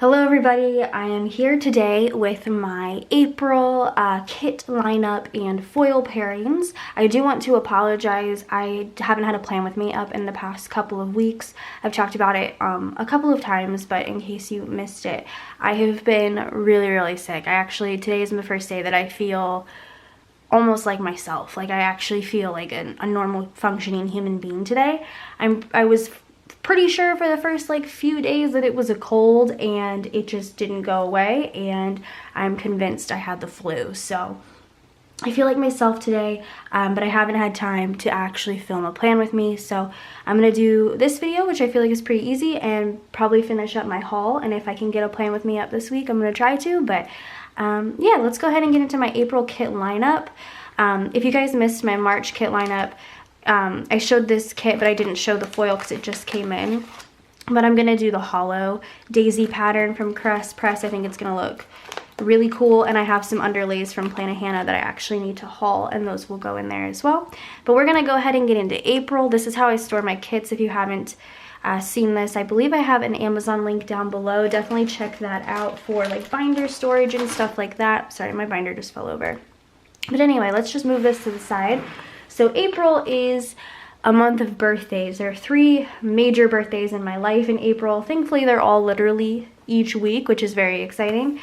Hello everybody, I am here today with my April kit lineup and foil pairings. I do want to apologize, I haven't had a plan with me up in the past couple of weeks. I've talked about it a couple of times, but in case you missed it, I have been really sick. Today is the first day that I feel almost like myself. Like I actually feel like a normal functioning human being today. I was pretty sure for the first few days that it was a cold and it just didn't go away, and I'm convinced I had the flu. So I feel like myself today, but I haven't had time to actually film a plan with me. So I'm gonna do this video, which I feel like is pretty easy, and probably finish up my haul. And if I can get a plan with me up this week, I'm gonna try to. But yeah, let's go ahead and get into my April kit lineup. If you guys missed my March kit lineup, I showed this kit, but I didn't show the foil because it just came in. But I'm gonna do the hollow daisy pattern from Crest Press. I think it's gonna look really cool, and I have some underlays from Plannahannah that I actually need to haul, and those will go in there as well. But we're gonna go ahead and get into April. This is how I store my kits. If you haven't seen this, I believe I have an Amazon link down below. Definitely check that out for binder storage and stuff like that. Sorry, my binder just fell over. But anyway, let's just move this to the side. So April is a month of birthdays. There are 3 major birthdays in my life in April. Thankfully, they're all literally each week, which is very exciting.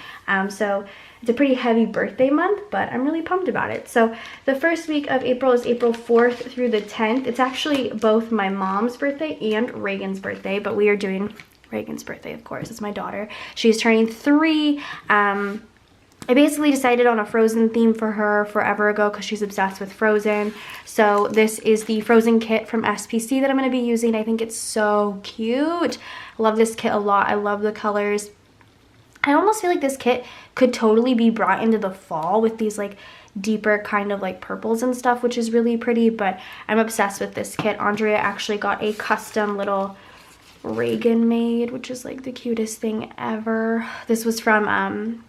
So it's a pretty heavy birthday month, but I'm really pumped about it. So the first week of April is April 4th through the 10th. It's actually both my mom's birthday and Reagan's birthday, but we are doing Reagan's birthday, of course. It's my daughter. She's turning 3. I basically decided on a Frozen theme for her forever ago because she's obsessed with Frozen. So this is the Frozen kit from SPC that I'm going to be using. I think it's so cute. I love this kit a lot. I love the colors. I almost feel like this kit could totally be brought into the fall with these deeper kind of purples and stuff, which is really pretty. But I'm obsessed with this kit. Andrea actually got a custom little Reagan made, which is the cutest thing ever. This was from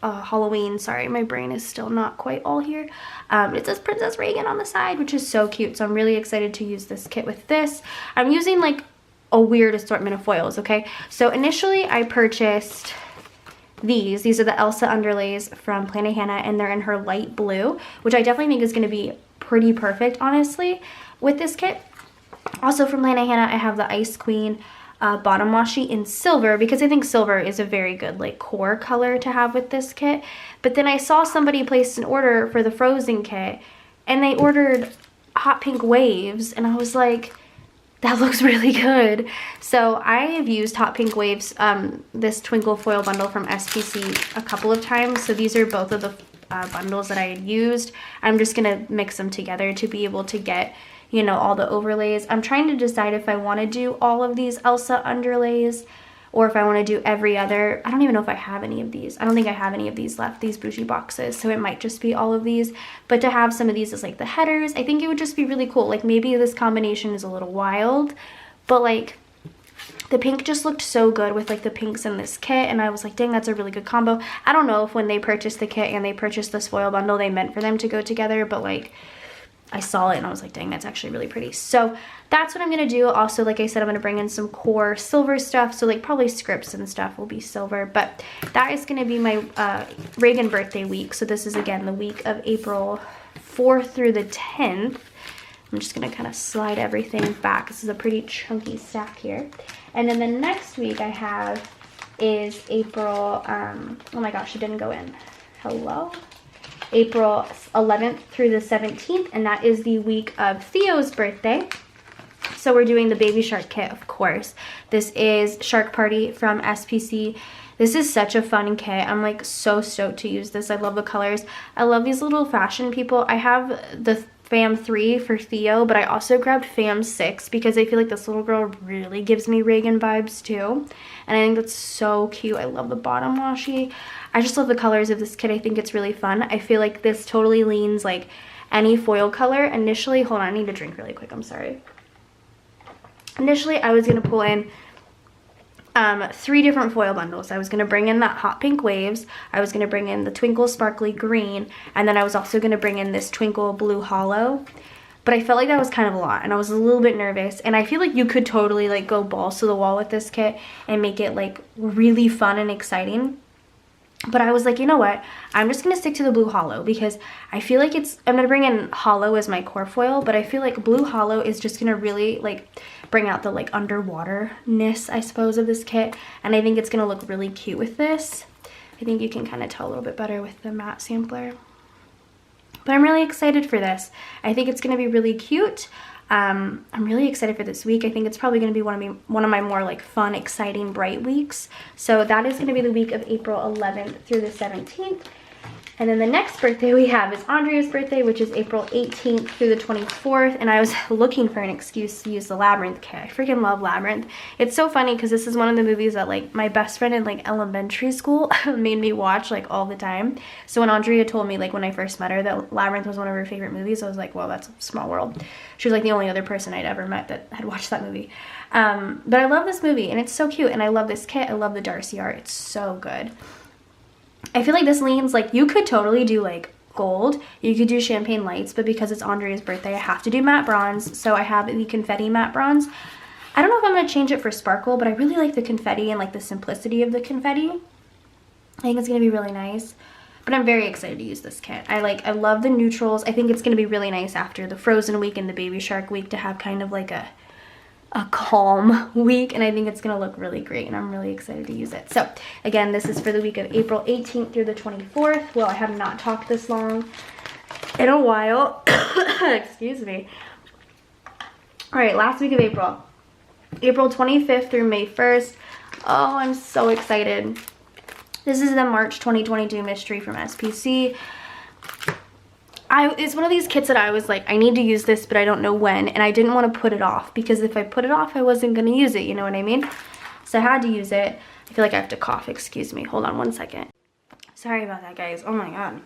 Halloween. Sorry, my brain is still not quite all here. It says Princess Reagan on the side, which is so cute. So I'm really excited to use this kit with this. I'm using a weird assortment of foils, okay? So initially I purchased these. These are the Elsa underlays from Plannahannah, and they're in her light blue, which I definitely think is going to be pretty perfect, honestly, with this kit. Also from Plannahannah, I have the Ice Queen bottom washi in silver, because I think silver is a very good core color to have with this kit. But then I saw somebody place an order for the Frozen kit, and they ordered hot pink waves, and I was like, that looks really good. So I have used hot pink waves, this twinkle foil bundle from SPC, a couple of times. So these are both of the bundles that I had used. I'm just gonna mix them together to be able to get all the overlays. I'm trying to decide if I want to do all of these Elsa underlays or if I want to do every other. I don't even know if I have any of these. I don't think I have any of these left, these bougie boxes, so it might just be all of these. But to have some of these as the headers, I think it would just be really cool. Maybe this combination is a little wild, but the pink just looked so good with the pinks in this kit, and I was like, dang, that's a really good combo. I don't know if when they purchased the kit and they purchased this foil bundle, they meant for them to go together, but I saw it and I was like, dang, that's actually really pretty. So that's what I'm going to do. Also, like I said, I'm going to bring in some core silver stuff. So probably scripts and stuff will be silver. But that is going to be my Reagan birthday week. So this is, again, the week of April 4th through the 10th. I'm just going to kind of slide everything back. This is a pretty chunky stack here. And then the next week I have is April, oh my gosh, it didn't go in. Hello? April 11th through the 17th, and that is the week of Theo's birthday. So we're doing the Baby Shark kit, of course. This is Shark Party from SPC. This is such a fun kit. I'm so stoked to use this. I love the colors. I love these little fashion people. I have the Fam 3 for Theo, but I also grabbed Fam 6 because I feel like this little girl really gives me Reagan vibes too. And I think that's so cute. I love the bottom washi. I just love the colors of this kit. I think it's really fun. I feel like this totally leans any foil color. Initially, hold on, I need to drink really quick. I'm sorry. Initially, I was going to pull in 3 different foil bundles. I was going to bring in that hot pink waves. I was going to bring in the twinkle sparkly green. And then I was also going to bring in this twinkle blue hollow. but I felt like that was kind of a lot and I was a little bit nervous, and I feel like you could totally like go balls to the wall with this kit and make it like really fun and exciting. But I was like, you know what? I'm just going to stick to the blue hollow because I feel like I'm going to bring in hollow as my core foil, but I feel like blue hollow is just going to really like bring out the like underwater-ness, I suppose, of this kit. And I think it's going to look really cute with this. I think you can kind of tell a little bit better with the matte sampler. But I'm really excited for this. I think it's going to be really cute. I'm really excited for this week. I think it's probably going to be one of my more like fun, exciting, bright weeks. So that is going to be the week of April 11th through the 17th. And then the next birthday we have is Andrea's birthday, which is April 18th through the 24th. And I was looking for an excuse to use the Labyrinth kit. I freaking love Labyrinth. It's so funny because this is one of the movies that like my best friend in like elementary school made me watch like all the time. So when Andrea told me like when I first met her that Labyrinth was one of her favorite movies, I was like, well, that's a small world. She was like the only other person I'd ever met that had watched that movie. But I love this movie and it's so cute, and I love this kit. I love the Darcy art. It's so good. I feel like this leans like you could totally do like gold, you could do champagne lights, but because it's Andrea's birthday I have to do matte bronze. So I have the confetti matte bronze. I don't know if I'm going to change it for sparkle, but I really like the confetti and like the simplicity of the confetti. I think it's going to be really nice. But I'm very excited to use this kit. I love the neutrals. I think it's going to be really nice after the Frozen week and the Baby Shark week to have kind of like a calm week, and I think it's gonna look really great, and I'm really excited to use it. So again, this is for the week of April 18th through the 24th. Well, I have not talked this long in a while. Excuse me. All right, last week of April 25th through May 1st. Oh, I'm so excited. This is the March 2022 mystery from SPC. It's one of these kits that I was like, I need to use this, but I don't know when, and I didn't want to put it off because if I put it off, I wasn't going to use it, you know what I mean? So I had to use it. I feel like I have to cough, excuse me. Hold on one second. Sorry about that, guys. Oh my god.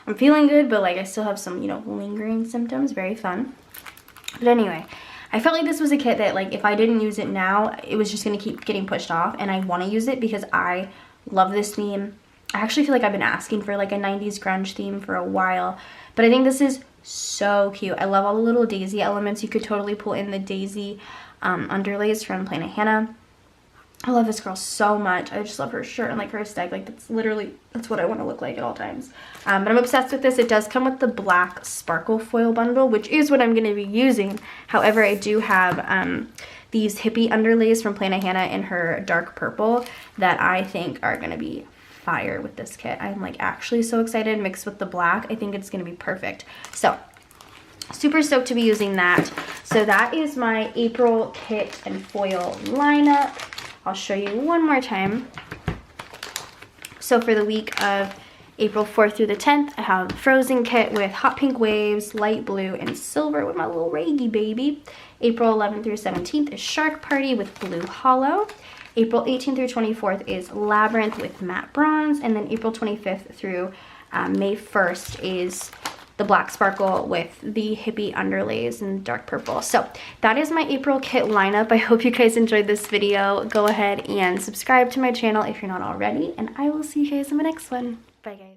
I'm feeling good, but like I still have some, you know, lingering symptoms. Very fun. But anyway, I felt like this was a kit that like if I didn't use it now, it was just going to keep getting pushed off, and I want to use it because I love this theme. I actually feel like I've been asking for like a 90s grunge theme for a while, but I think this is so cute. I love all the little daisy elements. You could totally pull in the daisy underlays from Plain Hannah. I love this girl so much. I just love her shirt and like her aesthetic. Like that's what I want to look like at all times. But I'm obsessed with this. It does come with the black sparkle foil bundle, which is what I'm going to be using. However, I do have these hippie underlays from Plain Hannah in her dark purple that I think are going to be fire with this kit. I'm like actually so excited. Mixed with the black, I think it's going to be perfect. So super stoked to be using that. So that is my April kit and foil lineup. I'll show you one more time. So for the week of April 4th through the 10th, I have the Frozen kit with hot pink waves, light blue, and silver with my little Reggie baby. April 11th through 17th is Shark Party with blue hollow. April 18th through 24th is Labyrinth with matte bronze, and then April 25th through May 1st is the black sparkle with the hippie underlays and dark purple. So that is my April kit lineup. I hope you guys enjoyed this video. Go ahead and subscribe to my channel if you're not already, and I will see you guys in the next one. Bye guys.